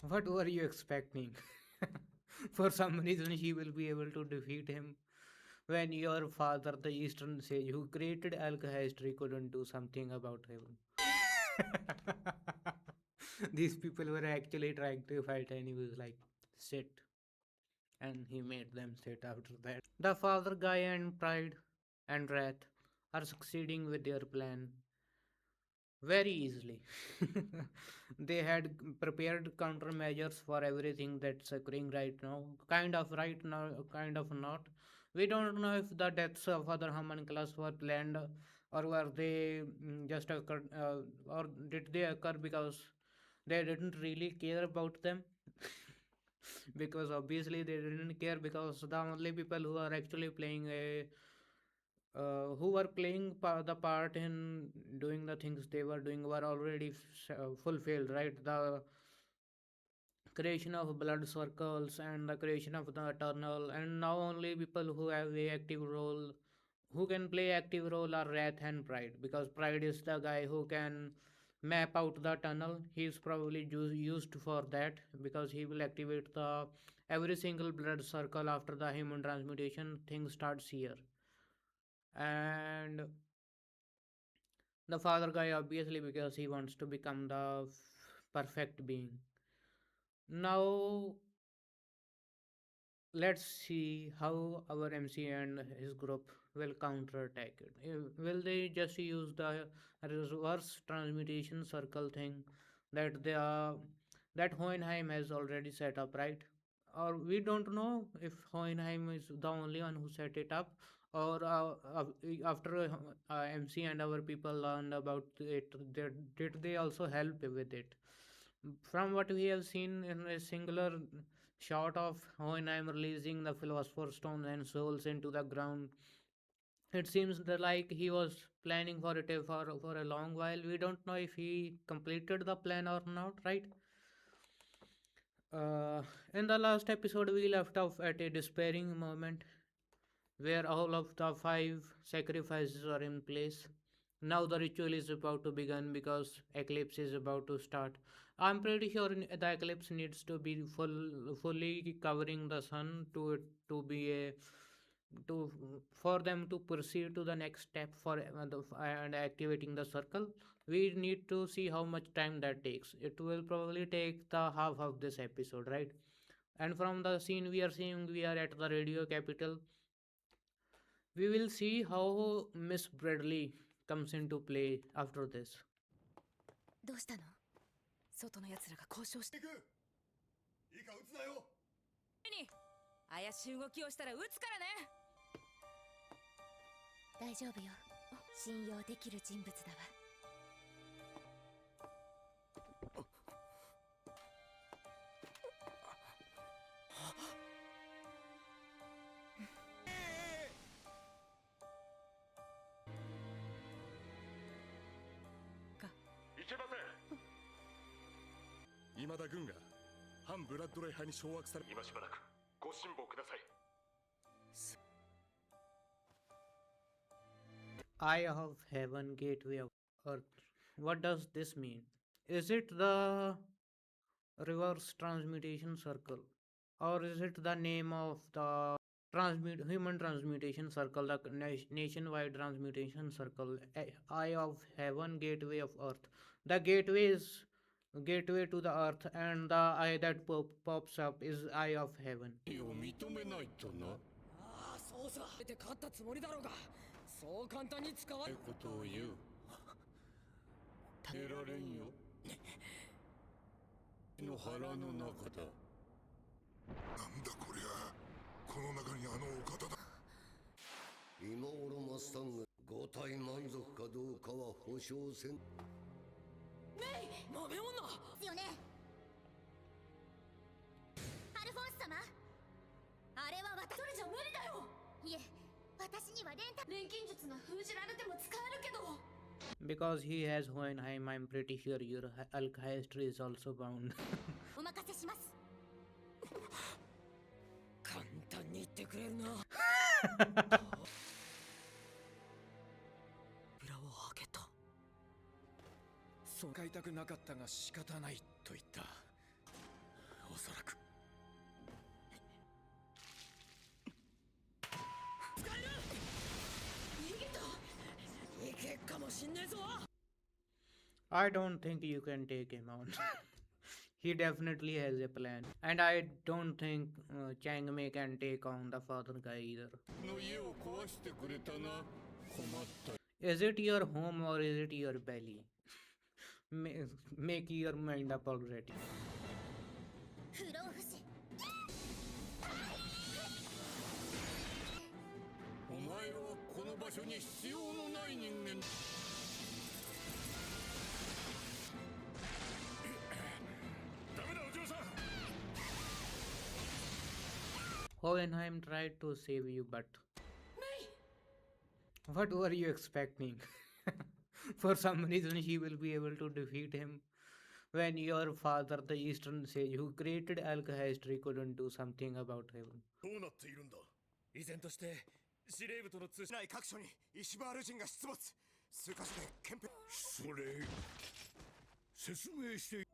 What were you expecting? For some reason, she will be able to defeat him when your father, the Eastern sage who created alchemy, couldn't do something about him. These people were actually trying to fight, and he was like, sit. And he made them sit after that. The father guy and Pride and Wrath are succeeding with their plan very easily. They had prepared countermeasures for everything that's occurring right now. Kind of right now, kind of not. We don't know if the deaths of other homunculus were planned or were they just occurred, or did they occur because they didn't really care about them. Because obviously they didn't care, because the only people who are actually playing a who were playing the part in doing the things they were doing were already fulfilled, right? The creation of blood circles and the creation of the eternal, and now only people who have a active role, who can play active role, are Wrath and Pride, because Pride is the guy who can map out the tunnel. He is probably used for that, because he will activate the every single blood circle after the human transmutation thing starts here. And the father guy, obviously, because he wants to become the perfect being. Now, let's see how our MC and his group will counterattack it. Will they just use the reverse transmutation circle thing that they are, that Hohenheim has already set up, right? Or we don't know if Hohenheim is the only one who set it up, or after MC and our people learned about it, did they also help with it? From what we have seen in a singular shot of Hohenheim releasing the Philosopher's Stone and souls into the ground, it seems that like he was planning for it for a long while. We don't know if he completed the plan or not, right? Uh, in the last episode, we left off at a despairing moment where all of the five sacrifices are in place. Now the ritual is about to begin because eclipse is about to start. I'm pretty sure the eclipse needs to be fully covering the sun to be a to for them to proceed to the next step for and activating the circle. We need to see how much time that takes. It will probably take the half of this episode, right? And from the scene we are seeing, we are at the radio capital. We will see how Miss Bradley comes into play after this. どうしたの？外の奴らが交渉して。いいか撃つなよ。に怪しい動きをしたら撃つからね。大丈夫よ。信用できる人物だわ。いけません。未だ軍が反ブラッドレイ派に掌握され、今しばらくご辛抱ください。 Eye of Heaven, Gateway of Earth. What does this mean? Is it the reverse transmutation circle? Or is it the name of the human transmutation circle, the nationwide transmutation circle? Eye of Heaven, Gateway of Earth. The gateway is gateway to the earth, and the eye that pops up is Eye of Heaven. 認めないとな。ああ、そうさ。出て勝ったつもりだろうが、そう簡単に使わないことを言う。出られんよ。の腹の中だ。なんだこりゃ。この中にあのお方だ。今頃マスタンが5体満足かどうかは保証せん。メイ、豆女よね。アルフォンス様、あれは私。それじゃ無理だよ。いえ、私には錬金術が封じられても使えるけど。Because he has Hohenheim, I'm pretty sure your alchemy is also bound. お任せします。簡単に言ってくれるな。扉を開けた。そう使いたくなかったが仕方ないと言った。しんねえぞ。 I don't think you can take him on. He definitely has a plan. And I don't think Changmei can take on the father guy either. の家を壊してくれたな。困った。 Is it your home or is it your belly? Make your mind up already. 不老不死。お前らはこの場所に必要のない人間。ダメだお嬢さん。 Hohenheim tried to save you, but what were you expecting? For some reason, she will be able to defeat him when your father, the Eastern Sage who created alchemy, couldn't do something about him. どうなっているんだ。依然として司令部との通信内各所にイシバール人が出没。数カ所で憲兵。それ説明して。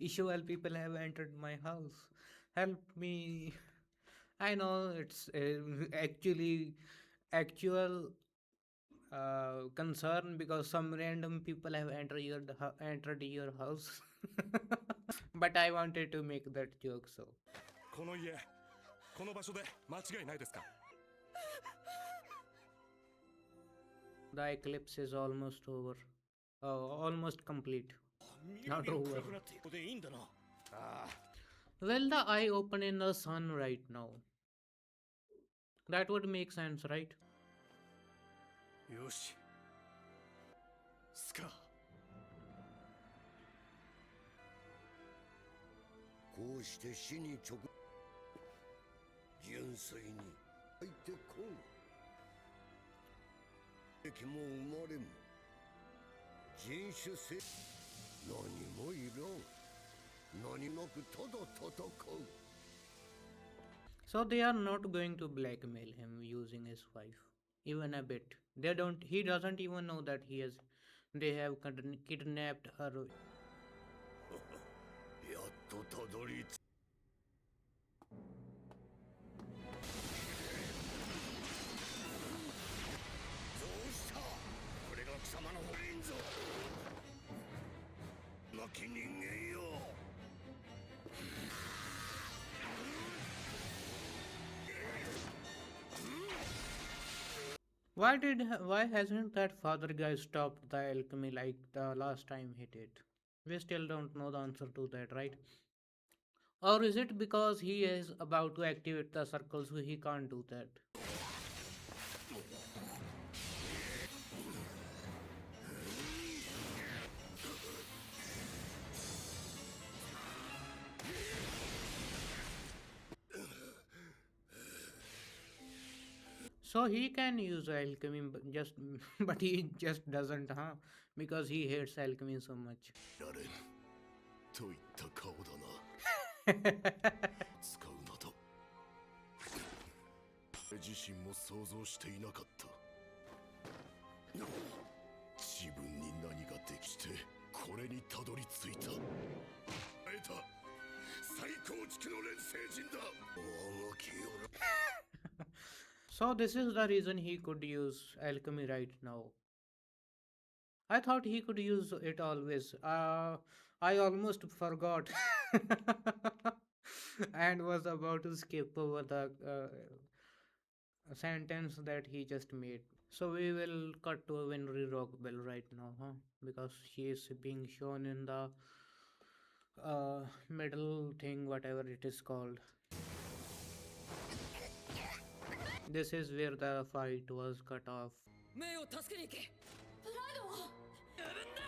Ishwal people have entered my house. Help me. I know it's actual concern because some random people have entered your house. But I wanted to make that joke, so. この家、この場所で間違いないですか。 The eclipse is almost over. Almost complete. Not 南を over. 暗くなっていくのでいいんだな。ああ。 Will the eye open in the sun right now? That would make sense, right? よし。スカ。こうして死に直純粋に入ってこん。敵も生まれん。人種性何もいらん。何なくただ戦う。 So they are not going to blackmail him using his wife, even a bit. They don't. He doesn't even know that they have kidnapped her. やっとたどり着どうした。これが貴様のフリンゾ。なき人間よ。 Why hasn't that father guy stopped the alchemy like the last time he did? We still don't know the answer to that, right? Or is it because he is about to activate the circle so he can't do that? So he can use alchemy, but he just doesn't, huh? Because he hates alchemy so much. やれんといった顔だな。使うなど自身も想像していなかった。自分に何ができてこれにたどり着いた。会えた最高築の錬成人だ。我が清ら。 So this is the reason he could use alchemy right now. I thought he could use it always. I almost forgot and was about to skip over the sentence that he just made. So we will cut to Winry Rockbell right now, huh? Because she is being shown in the middle thing, whatever it is called. This is where the fight was cut off. メイを助けに行け。プライドを。自分だ。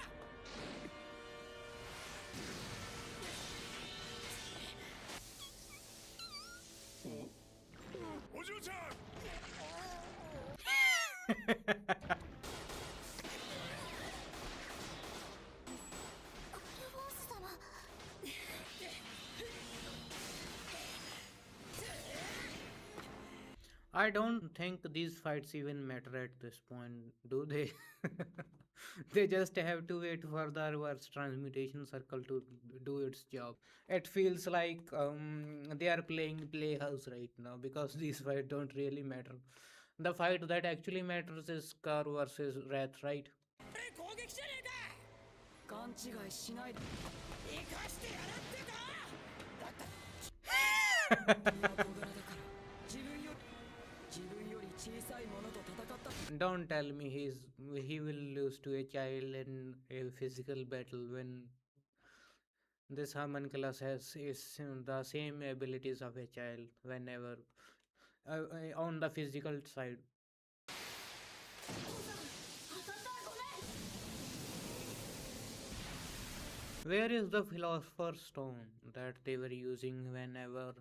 お嬢ちゃん。 ボス様。 I don't think these fights even matter at this point, do they? They just have to wait for the reverse transmutation circle to do its job. It feels like they are playing playhouse right now because these fights don't really matter. The fight that actually matters is Scar versus Wrath, right? 攻撃じゃねえか勘違いしないで生かしてやらってかだった君は小柄だから自分より小さいものと戦った Don't tell me he will lose to a child in a physical battle when this homunculus has the same abilities of a child whenever on the physical side. Where is the philosopher's stone that they were using whenever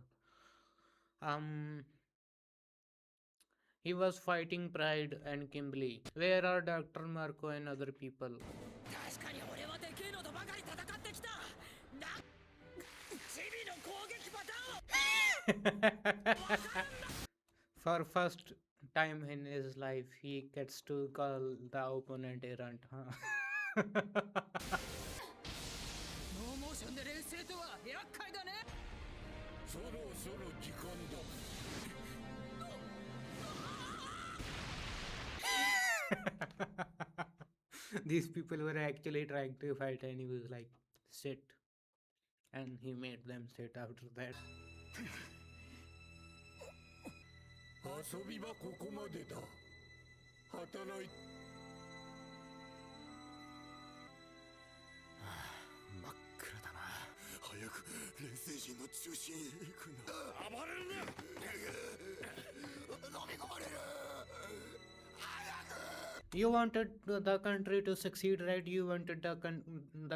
um he was fighting Pride and Kimberly? Where are Dr. Marco and other people? 確かに俺はでけえのとばかり戦ってきたなチビの攻撃パターン For first time in his life, he gets to call the opponent a runt, huh? ノーモーションで連成とは厄介だねそろそろ時間だ These people were actually trying to fight, and he was like, sit. And he made them sit after that. 遊びはここまでだ働い真っ暗だな早く錬成陣の中心へ行くな暴れるな飲み込まれる You wanted the country to succeed, right? You wanted the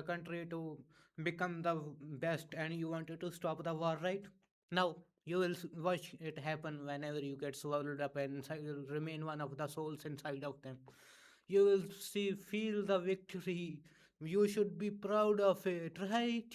country to become the best, and you wanted to stop the war, right? Now you will watch it happen whenever you get swallowed up and will remain one of the souls inside of them. You will feel the victory. You should be proud of it, right?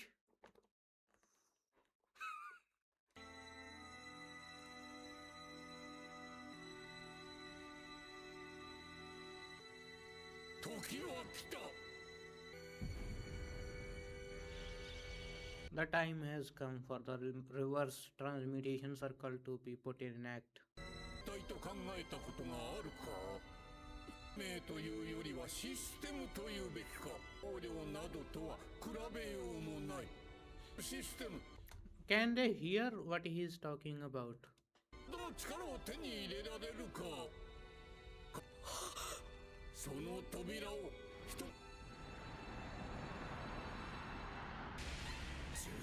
The time has come for the reverse transmutation circle to be put in act. と考えたことがあるか名というよりはシステムというべきか横領などとは比べようもないシステム Can they hear what he is talking about? どの力を手に入れられるかその扉を一中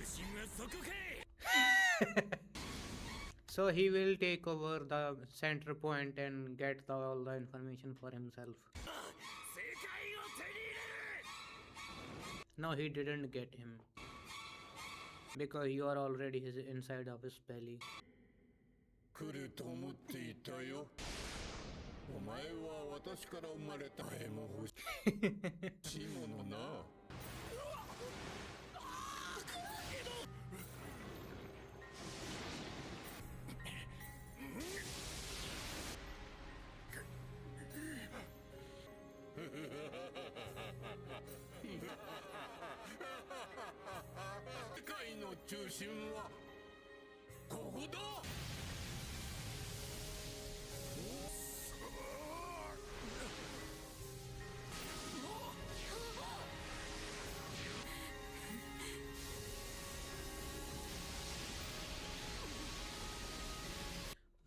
心はそこか So he will take over the center point and get all the information for himself. 世界を手に入れる No, he didn't get him. Because you are already inside of his belly. 来ると思っていたよお前は私から生まれた絵も欲しいものな世界の中心はここだ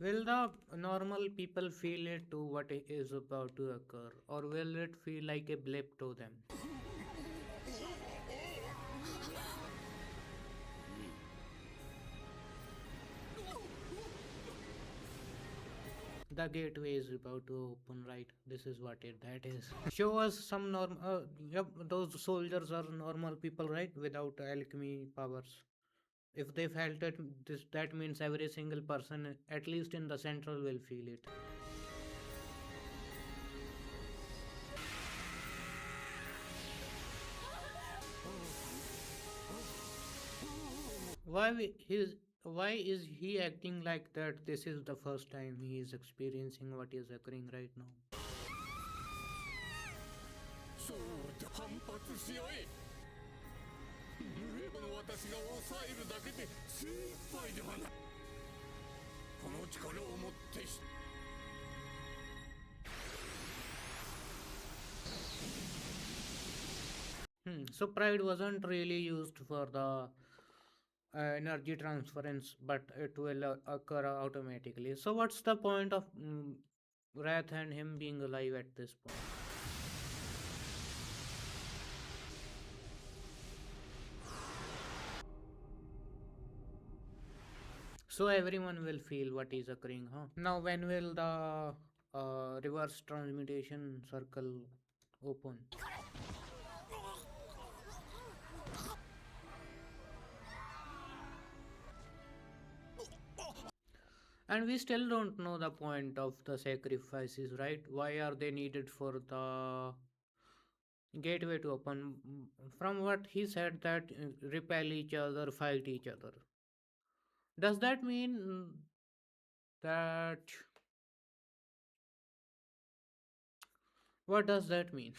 Will the normal people feel it to what is about to occur, or will it feel like a blip to them? The gateway is about to open, right? This is what that is. Show us some normal. Yep, those soldiers are normal people, right? Without alchemy powers. If they felt it, that means every single person, at least in the central, will feel it. Why is he acting like that? This is the first time he is experiencing what is occurring right now. そうだ、反発し合え。上の私が抑えるだけで精一杯ではない。この力をもってしSo pride wasn't really used for the energy transference, but it will occur automatically. So what's the point of Wrath and him being alive at this point? So everyone will feel what is occurring, huh? Now when will the reverse transmutation circle open? And we still don't know the point of the sacrifices, right? Why are they needed for the gateway to open? From what he said, that repel each other, fight each other. Does that mean that? What does that mean?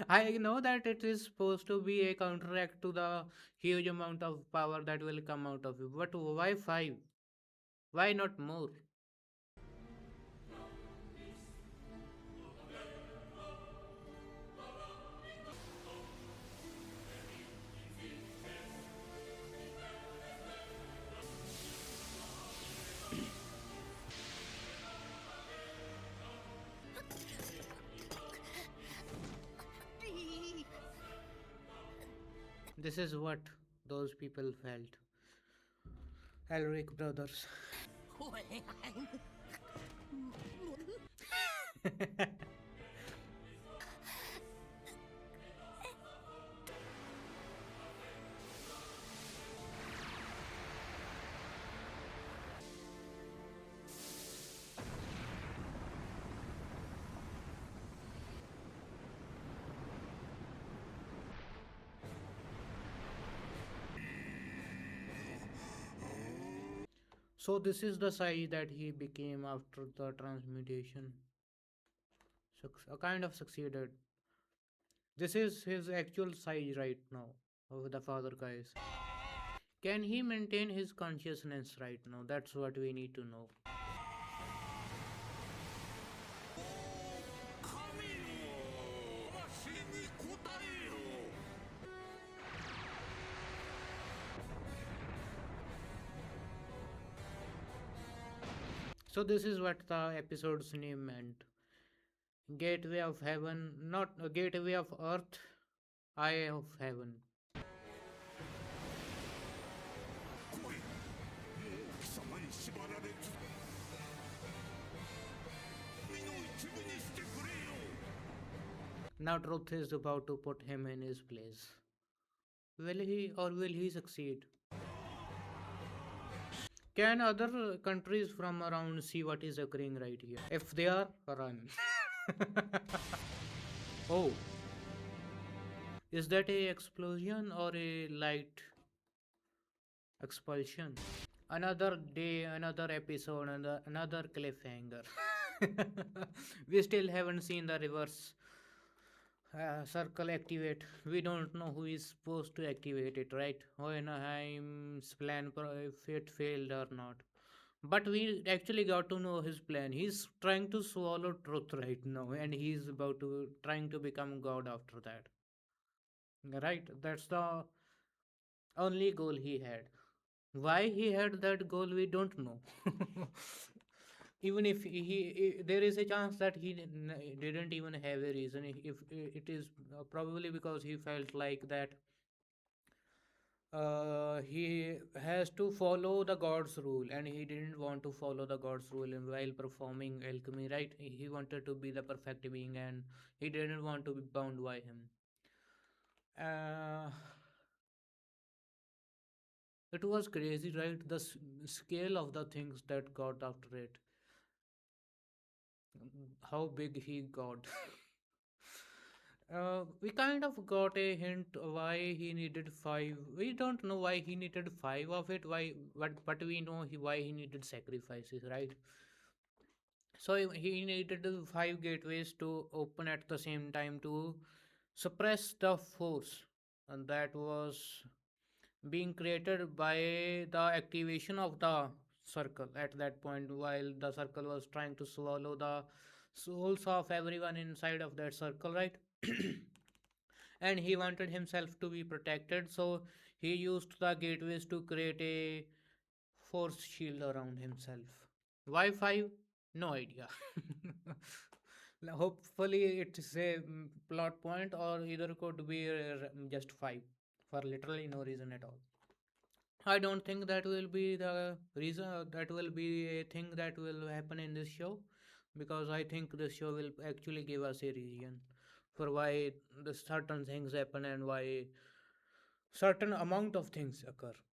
I know that it is supposed to be a counteract to the huge amount of power that will come out of it. But why five? Why not more? This is what those people felt. Elric brothers. So this is the size that he became after the transmutation. Kind of succeeded. This is his actual size right now of the father guys. Can he maintain his consciousness right now? That's what we need to know. So this is what the episode's name meant. Gateway of heaven, not a gateway of earth, eye of heaven. Now truth is about to put him in his place. Will he or will he succeed? Can other countries from around see what is occurring right here? If they are, run. Oh, is that a explosion or a light expulsion? Another day, another episode, another cliffhanger. We still haven't seen the reverse circle activate. We don't know who is supposed to activate it, right? Hohenheim's plan, if it failed or not. But we actually got to know his plan. He's trying to swallow truth right now, and he's about to trying to become God after that. Right? That's the only goal he had. Why he had that goal, we don't know. Even if there is a chance that he didn't even have a reason. If it is probably because he felt like that he has to follow the god's rule, and he didn't want to follow the god's rule while performing alchemy, right? He wanted to be the perfect being, and he didn't want to be bound by him. uh, it was crazy, right? The scale of the things that got after it, how big he got. We kind of got a hint why he needed five. We don't know why he needed five of it. Why? But we know why he needed sacrifices, right? So he needed 5 gateways to open at the same time to suppress the force, and that was being created by the activation of the circle at that point, while the circle was trying to swallow the souls of everyone inside of that circle, right? And he wanted himself to be protected, so he used the gateways to create a force shield around himself. Why 5? No idea. Hopefully it's a plot point, or either could be just 5 for literally no reason at all. I don't think that will be the reason, that will be a thing that will happen in this show, because I think this show will actually give us a reason for why the certain things happen and why certain amount of things occur.